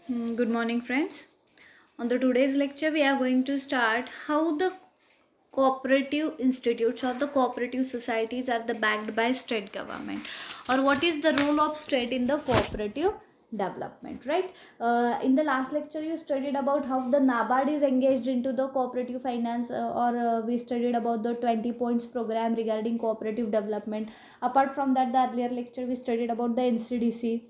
Good morning, friends. On the today's lecture, we are going to start how the cooperative institutes or the cooperative societies are the backed by state government, or what is the role of state in the cooperative development, right? In the last lecture, you studied about how the NABARD is engaged into the cooperative finance, or we studied about the 20 points program regarding cooperative development. Apart from that, the earlier lecture we studied about the NCDC,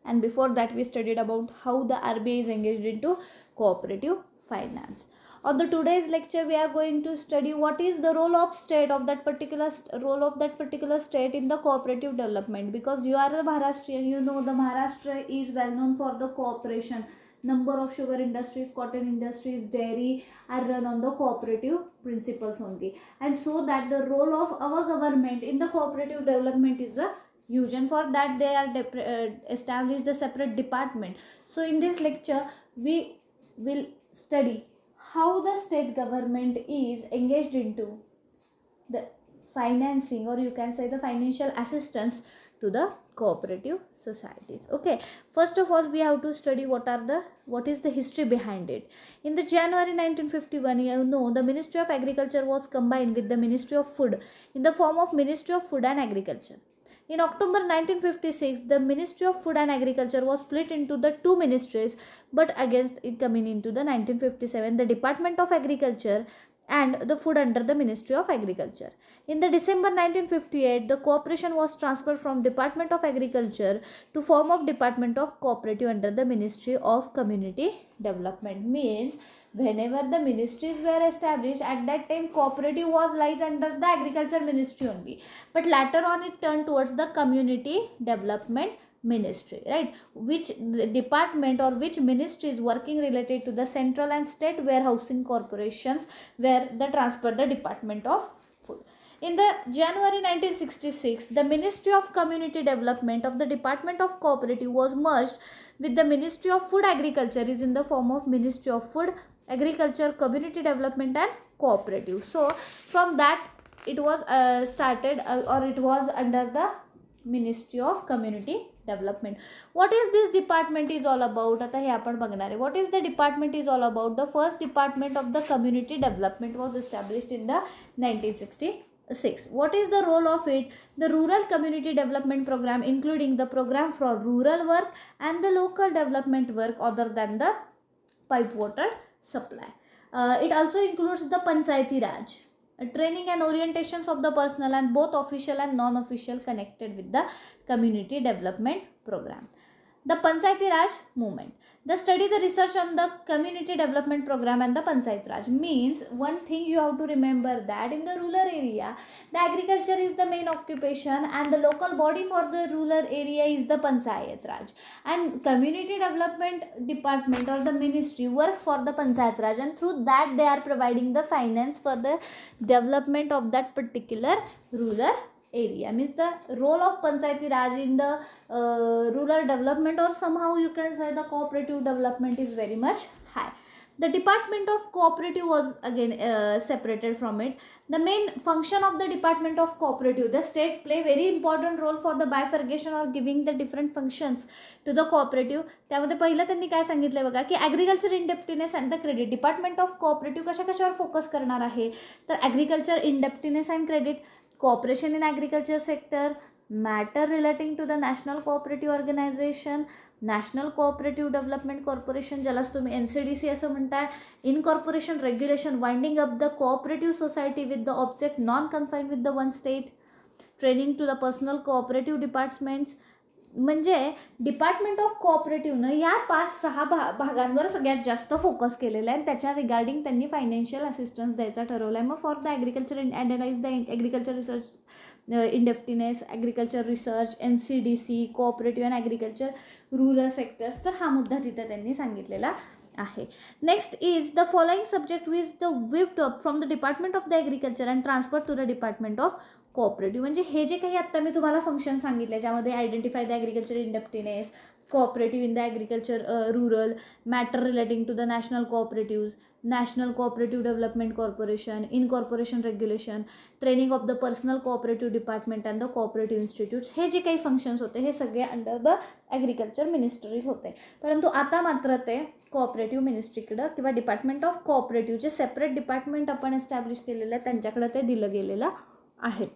and before that we studied about how the RBI is engaged into cooperative finance. On the today's lecture we are going to study what is the role of state of that particular role of that particular state in the cooperative development, because you are a Maharashtrian, you know the Maharashtra is well known for the cooperation. Number of sugar industries, cotton industries, dairy are run on the cooperative principles only, and so that the role of our government in the cooperative development is a huge, and for that they are established the separate department. So in this lecture we will study how the state government is engaged into the financing, or you can say the financial assistance to the cooperative societies. Okay, first of all we have to study what is the history behind it. In the January 1951, you know, the Ministry of Agriculture was combined with the Ministry of Food in the form of Ministry of Food and Agriculture. In October 1956, the Ministry of Food and Agriculture was split into the two ministries, but against it coming into the 1957, the Department of Agriculture and the food under the Ministry of Agriculture. In the December 1958, the cooperation was transferred from Department of Agriculture to form of Department of Cooperative under the Ministry of Community Development. Means whenever the ministries were established, at that time cooperative was lies under the Agriculture Ministry only, but later on it turned towards the Community Development Ministry, right? Which department or which ministry is working related to the central and state warehousing corporations, where the transfer the Department of Food. In the January 1966, the Ministry of Community Development of the Department of Cooperative was merged with the Ministry of Food Agriculture is in the form of Ministry of Food, Agriculture, Community Development and Cooperative. So from that it was started or it was under the Ministry of Community Development. What is this department is all about? आता हे आपण बघणार आहे. What is the department is all about? The first department of the community development was established in the 1966. What is the role of it? The Rural Community Development Program, including the program for rural work and the local development work other than the pipe water supply. It also includes the Panchayati Raj, training and orientations of the personnel and both official and non-official connected with the community development program. The Panchayati Raj movement. The study, the research on the community development program and the Panchayat Raj. Means one thing you have to remember that in the rural area, the agriculture is the main occupation and the local body for the rural area is the Panchayat Raj. And community development department or the ministry work for the Panchayat Raj, and through that they are providing the finance for the development of that particular rural area. Means the role of Panchayati Raj in the rural development, or somehow you can say the cooperative development, is very much high. The Department of Cooperative was again separated from it. The main function of the Department of Cooperative, the state play very important role for the bifurcation or giving the different functions to the cooperative. त्यामध्ये पहिलं त्यांनी काय सांगितलं बघा की agriculture indebtedness and the credit. Department of cooperative कशावर focus करणार आहे, तर agriculture indebtedness and credit, cooperation in agriculture sector, matter relating to the national cooperative organization, national cooperative development corporation ज्यालाच तुम्ही NCDC असं म्हणताय, incorporation regulation winding up the cooperative society with the object non confined with the one state, training to the personal cooperative departments. म्हणजे department of कोऑपरेटिव्हनं या 5-6 भागांवर सगळ्यात जास्त focus केलेला आहे, आणि त्याच्या रिगार्डिंग त्यांनी फायनान्शियल असिस्टन्स द्यायचा ठरवलं आहे. मग for the agriculture analyse the agriculture research indebtedness, agriculture research, NCDC, cooperative and agriculture rural sectors, तर हा मुद्दा तिथं त्यांनी सांगितलेला आहे. Next is the following subject which the whipped up from the department of the agriculture and transfer to the department of cooperative. म्हणजे हे जे काही आत्ता मी तुम्हाला फंक्शन सांगितले, ज्यामध्ये identify the agriculture indebtedness, cooperative in the agriculture rural, matter relating to the national cooperatives, national cooperative development corporation, incorporation regulation, training of the personal cooperative department and the cooperative institutes, हे जे काही functions होते हे सगळे under the agriculture ministry होते. परंतु आता मात्र ते कोऑपरेटिव्ह मिनिस्ट्रीकडं किंवा department of cooperative J separate department आपण एस्टॅब्लिश केलेलं आहे त्यांच्याकडे ते दिलं गेलेलं आहे.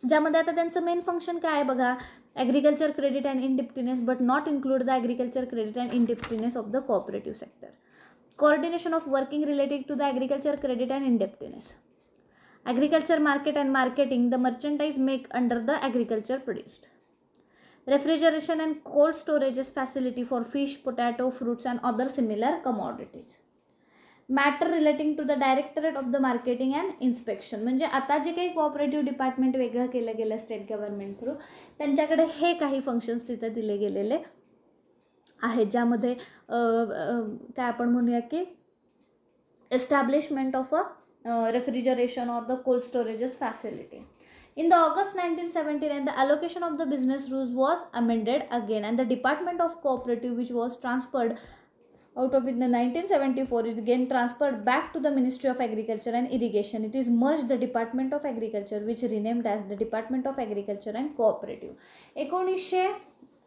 ज्यामध्ये आता त्यांचं मेन फंक्शन काय आहे बघा, agriculture credit and indebtedness but not include the agriculture credit and indebtedness of the cooperative sector. Coordination of working related to the agriculture credit and indebtedness. Agriculture market and marketing the merchandise make under the agriculture produced. Refrigeration and cold storages facility for fish, potato, fruits and other similar commodities. Matter relating to the Directorate of the Marketing and Inspection. म्हणजे आता जे काही cooperative department वेगळं केलं गेलं state government through, त्यांच्याकडे हे काही functions तिथे दिले गेलेले आहेत, ज्यामध्ये काय आपण म्हणूया की establishment of a refrigeration or the cold storages facility. In the August 1979, the allocation of the business rules was amended again, and the Department of Cooperative, which was transferred out of it in the 1974, is again transferred back to the Ministry of Agriculture and Irrigation. It is merged the Department of Agriculture, which renamed as the Department of Agriculture and Cooperative.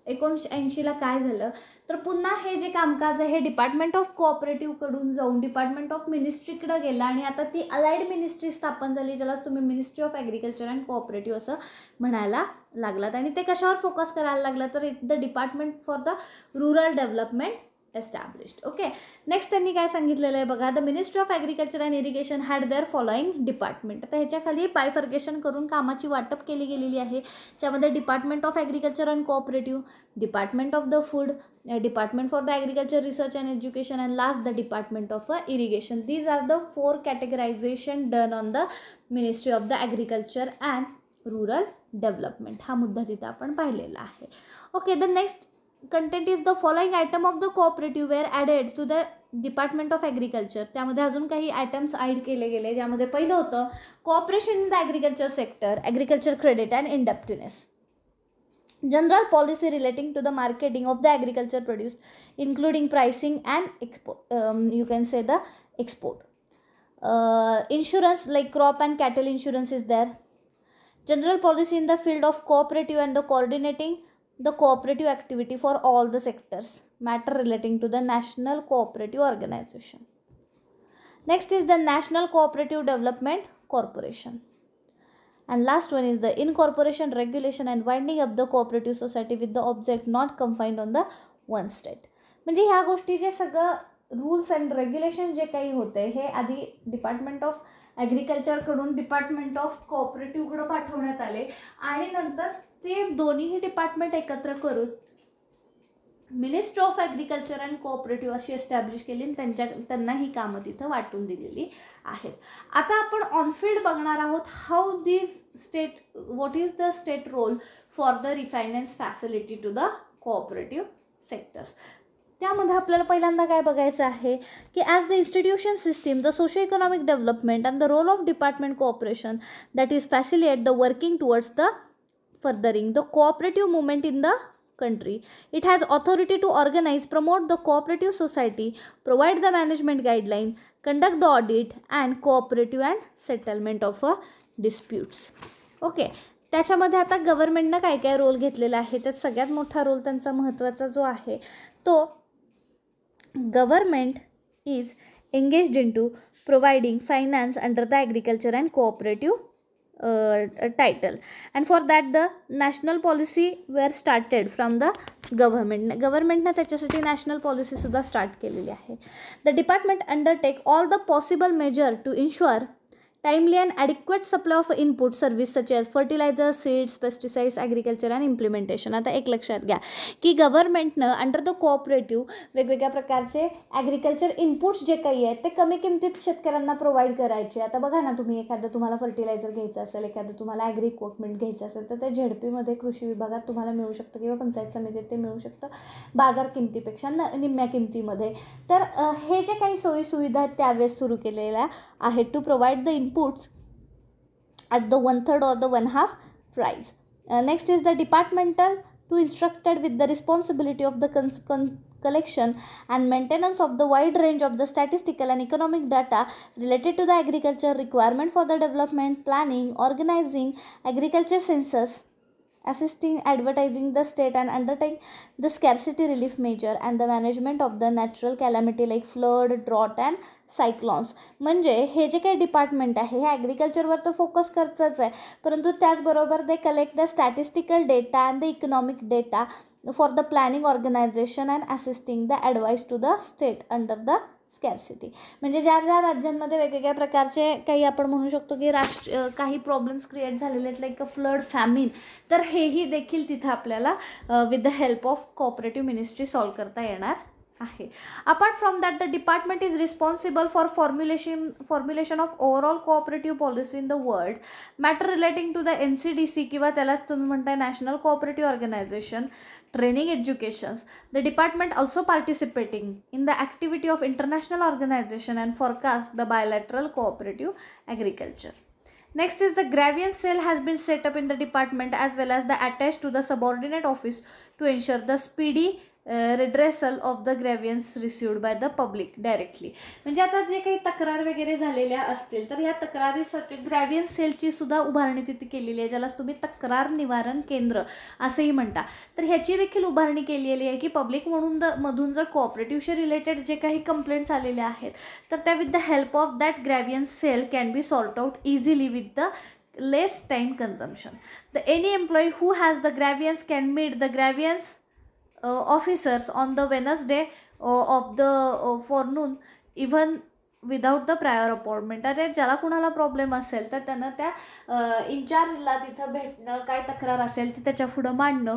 1979ला काय झालं तर पुन्हा हे जे कामकाज आहे हे department of कोऑपरेटिव्हकडून जाऊन department of मिनिस्ट्रीकडे गेलं आणि आता ती अलाइड मिनिस्ट्री स्थापन झाली, ज्यालाच तुम्ही ministry of agriculture and cooperative असं म्हणायला लागलात. आणि ते कशावर फोकस करायला लागलं तर the department for the rural development established. Okay, next त्यांनी काय सांगितलेलं आहे बघा, the ministry of agriculture and irrigation had their following department. आता ह्याच्याखाली बायफर्केशन करून कामाची वाटप केली गेलेली आहे, ज्यामध्ये department of agriculture and cooperative, department of the food, department for the agriculture research and education and last the department of irrigation. These are the 4 categorization done on the ministry of the agriculture and rural development. हा मुद्दा तिथं आपण पाहिलेला आहे. Okay, the next content is the following item of the cooperative were added to the department of agriculture. त्यामध्ये अजून काही items add केले गेले, ज्यामध्ये पहिलं होतं cooperation in the agriculture sector, agriculture credit and indebtedness, general policy relating to the marketing of the agriculture produce including pricing and export, you can say the export, insurance like crop and cattle insurance is there, general policy in the field of cooperative and the coordinating the cooperative activity for all the sectors, matter relating to the national cooperative organization. Next is the National Cooperative Development Corporation, and last one is the incorporation regulation and winding up the cooperative society with the object not confined on the one state. म्हणजे ह्या गोष्टीचे सगळं rules and regulation जे काही होते हे आधी department of ॲग्रिकल्चरकडून department of कोऑपरेटिव्हकडं पाठवण्यात आले आणि नंतर ते दोन्हीही डिपार्टमेंट एकत्र करून ministry of agriculture and cooperative अशी एस्टॅब्लिश केली आणि त्यांना ही कामं तिथं वाटून दिलेली आहेत. आता आपण ऑनफिल्ड बघणार आहोत how this state, what is the state role for the refinance facility to the cooperative sectors. त्यामध्ये आपल्याला पहिल्यांदा काय बघायचं आहे की as the institution system the socio economic development and the role of department cooperation that is facilitate the working towards the furthering the cooperative movement in the country. It has authority to organize, promote the cooperative society, provide the management guideline, conduct the audit and cooperative and settlement of disputes. Okay, त्याच्यामध्ये आता गव्हर्नमेंटनं काय काय role घेतलेला आहे, त्यात सगळ्यात मोठा role त्यांचा महत्त्वाचा जो आहे तो government is engaged into providing finance under the agriculture and cooperative title, and for that the national policy were started from the government ने त्याच्यासाठी national policy सुद्धा start केलेली आहे. The department undertake all the possible measure to ensure timely and adequate supply of input service such as fertilizers, seeds, pesticides, agriculture and implementation. आता एक लक्षात घ्या की गव्हर्नमेंटनं अंडर द कोऑपरेटिव्ह वेगवेगळ्या प्रकारचे ॲग्रिकल्चर इनपुट्स जे काही आहेत ते कमी किमतीत शेतकऱ्यांना प्रोव्हाइड करायचे. आता बघा ना, तुम्ही एखादं तुम्हाला फर्टिलायझर घ्यायचं असेल, एखादं तुम्हाला ॲग्री इक्विपमेंट घ्यायचं असेल तर ते झेडपीमध्ये कृषी विभागात तुम्हाला मिळू शकतं किंवा पंचायत समितीत ते मिळू शकतं बाजार किमतीपेक्षा निम्म्या किमतीमध्ये. तर हे जे काही सोयीसुविधा त्यावेळेस सुरू केलेल्या आहेत to provide the inputs at the 1/3 or the 1/2 price. Next is the departmental to instructed with the responsibility of the collection and maintenance of the wide range of the statistical and economic data related to the agriculture requirement for the development, planning, organizing agriculture census, assisting advertising the state and undertaking the scarcity relief measure and the management of the natural calamity like flood, drought and सायक्लॉन्स. म्हणजे हे जे काही department आहे हे ॲग्रिकल्चरवर तर focus करतच आहे, परंतु त्याचबरोबर they collect the statistical data and the economic data for the planning organisation and assisting the advice to the state under the scarcity. म्हणजे ज्या ज्या राज्यांमध्ये वेगवेगळ्या प्रकारचे काही आपण म्हणू शकतो की काही प्रॉब्लेम्स क्रिएट झालेले आहेत लाईक अ फ्लड, फॅमिन, तर हेही देखील तिथं आपल्याला with the help of cooperative ministry solve करता येणार आहे. Apart from that the department is responsible for formulation of overall cooperative policy in the world, matter relating to the NCDC किंवा त्यालाच तुम्ही म्हणताय national cooperative organization, training educations. The department also participating in the activity of international organization and forecast the bilateral cooperative agriculture. Next is the grievance cell has been set up in the department as well as the attached to the subordinate office to ensure the speedy redressal of the grievance received by the public directly. म्हणजे आता जे काही तक्रार वगैरे झालेल्या असतील तर ह्या तक्रारीसाठी ग्रॅव्हियन्स सेलची सुद्धा उभारणी तिथे केलेली आहे, ज्याला तुम्ही तक्रार निवारण केंद्र असेही म्हणता. तर ह्याची देखील उभारणी केलेली आहे की पब्लिक मधून जर कोऑपरेटिव्हशी रिलेटेड जे काही कंप्लेंट्स आलेल्या आहेत तर त्या with the help of that grievance cell can be sort out easily with the less time consumption. Any employee who has the grievance can meet the grievance officers on the Wednesday of the forenoon even without the prior appointment. अरे ज्याला कुणाला problem असेल तर त्यांना त्या इन्चार्जला तिथं भेटणं, काय तक्रार असेल ती त्याच्या पुढं मांडणं,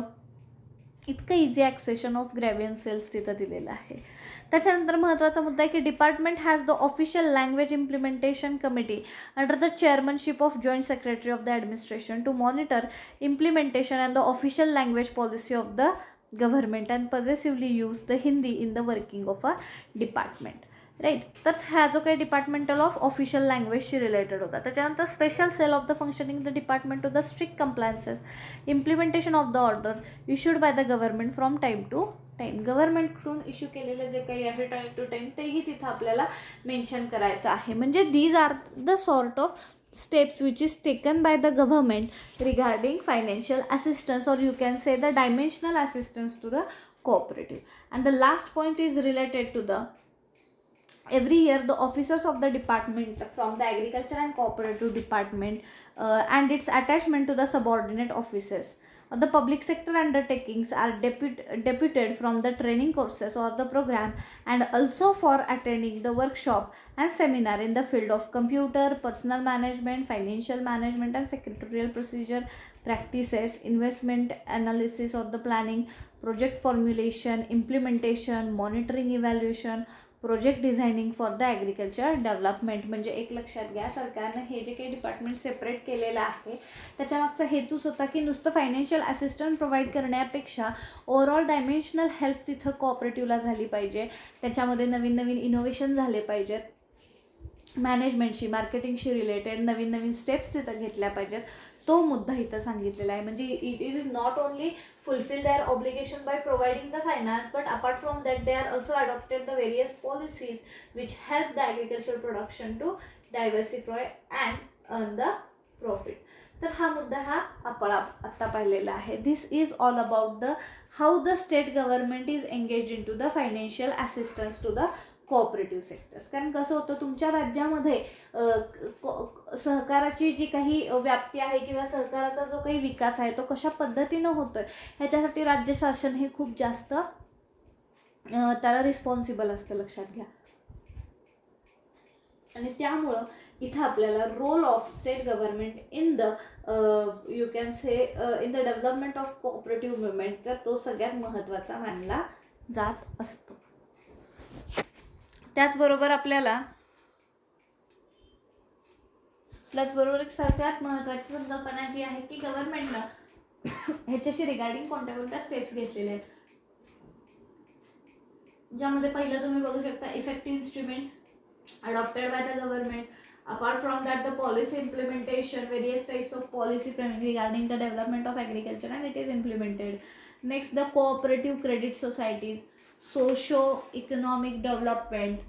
इतकं easy accession of grievance cells तिथं दिलेलं आहे. त्याच्यानंतर महत्त्वाचा मुद्दा आहे की department has the official language implementation committee under the chairmanship of joint secretary of the administration to monitor implementation and the official language policy of the government and possessively use the Hindi in the working of a department. Right. तर हा जो काही departmental of official लँग्वेजशी related होता. त्याच्यानंतर special cell of the functioning the department to the strict compliances implementation of the order issued by the government from time to time. गव्हर्नमेंटकडून issue केलेले जे काही आहे टाईम टू टाईम तेही तिथं आपल्याला मेन्शन करायचं आहे. म्हणजे these are the sort of steps which is taken by the government regarding financial assistance, or you can say the dimensional assistance to the cooperative. And the last point is related to the every year the officers of the department from the agriculture and cooperative department and its attachment to the subordinate offices the public sector undertakings are deputed from the training courses or the program, and also for attending the workshop and seminar in the field of computer, personal management, financial management and secretarial procedure practices, investment analysis or the planning, project formulation, implementation, monitoring, evaluation, project designing for the agriculture development. म्हणजे एक लक्षात घ्या, सरकारनं हे जे काही department separate केलेलं आहे त्याच्यामागचा हेतूच होता की नुसतं फायनान्शियल असिस्टंट प्रोव्हाइड करण्यापेक्षा ओव्हरऑल डायमेन्शनल हेल्प तिथं कोऑपरेटिव्हला झाली पाहिजे, त्याच्यामध्ये नवीन नवीन इनोव्हेशन झाले पाहिजेत, मॅनेजमेंटशी मार्केटिंगशी रिलेटेड नवीन नवीन स्टेप्स तिथं घेतल्या पाहिजेत, तो मुद्दा इथं सांगितलेला आहे. म्हणजे it is not only fulfill their obligation by providing the finance, but apart from that they are also adopted the various policies which help the agricultural production to diversify and earn the profit. तर हा मुद्दा हा आपण आत्ता पाहिलेला आहे. This is all about the how the state government is engage into the financial assistance to the cooperative sectors. कारण कसं होतं तुमच्या राज्यामध्ये सहकाराची जी काही व्याप्ती आहे किंवा सहकाराचा जो काही विकास आहे तो कशा पद्धतीनं होतोय ह्याच्यासाठी राज्य शासन हे खूप जास्त त्याला रिस्पॉन्सिबल असतं, लक्षात घ्या. आणि त्यामुळं इथं आपल्याला role of state government in the you can say in the development of cooperative movement तर तो सगळ्यात महत्त्वाचा मानला जात असतो. त्याचबरोबर एक सगळ्यात महत्त्वाची संकल्पना जी आहे की गव्हर्नमेंटनं ह्याच्याशी रिगार्डिंग कोणत्या कोणत्या स्टेप्स घेतलेले आहेत, ज्यामध्ये पहिलं तुम्ही बघू शकता effective instruments adopted by the government. Apart from that, the policy implementation, various types of policy framing regarding the development of agriculture and it is implemented. Next, the cooperative credit societies, socio-economic development.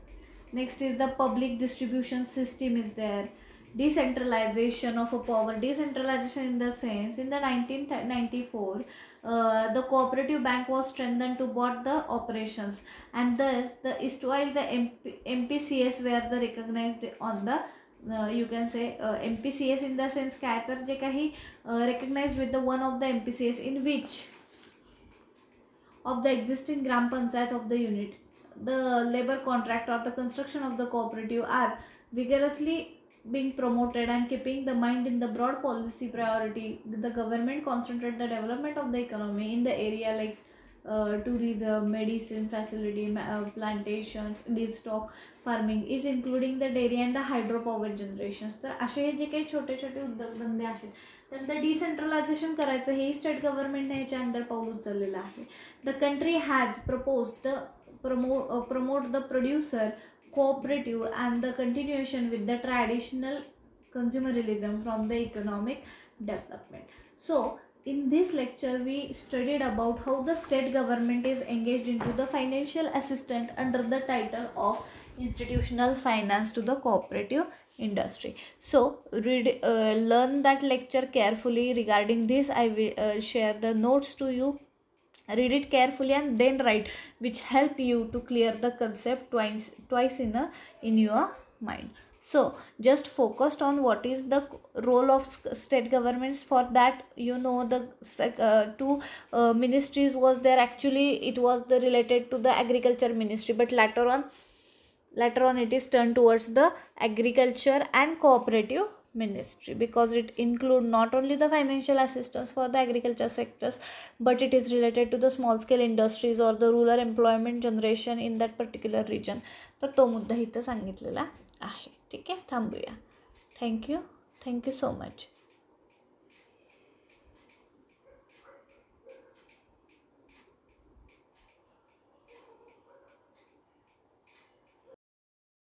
Next is the public distribution system is there. Decentralization of a power. Decentralization in the sense, in the 1994, the cooperative bank was strengthened to board the operations, and thus the while the MPCS were the recognized on the you can say MPCS in the sense काय तर जे काही recognized with the one of the MPCS in which of the existing gram panchayat of the unit, the labor contract or the construction of the cooperative are vigorously being promoted, and keeping the mind in the broad policy priority, the government concentrate the development of the economy in the area like tourism, medicine facility, plantations, livestock farming is including the dairy and the hydropower generations. तर असे हे जे काही छोटे छोटे उद्योगधंदे आहेत त्यांचं decentralisation करायचं हे स्टेट गव्हर्नमेंटने याच्या अंडर पाऊल उचललेलं आहे. The country has propose the promote the producer cooperative and the continuation with the traditional consumerism from the economic development. So in this lecture we studied about how the state government is engaged into the financial assistance under the title of institutional finance to the cooperative industry. So learn that lecture carefully. Regarding this I will share the notes to you. Read it carefully and then write, which help you to clear the concept twice in your mind. So just focused on what is the role of state governments. For that, you know, the two ministries was there. Actually it was the related to the agriculture ministry, but later on it is turned towards the agriculture and cooperative ministry, because it include not only the financial assistance for the agriculture sectors, but it is related to the small scale industries or the rural employment generation in that particular region. तर तो मुद्दा इथं सांगितलेला आहे. ठीक आहे, थांबूया. Thank you so much.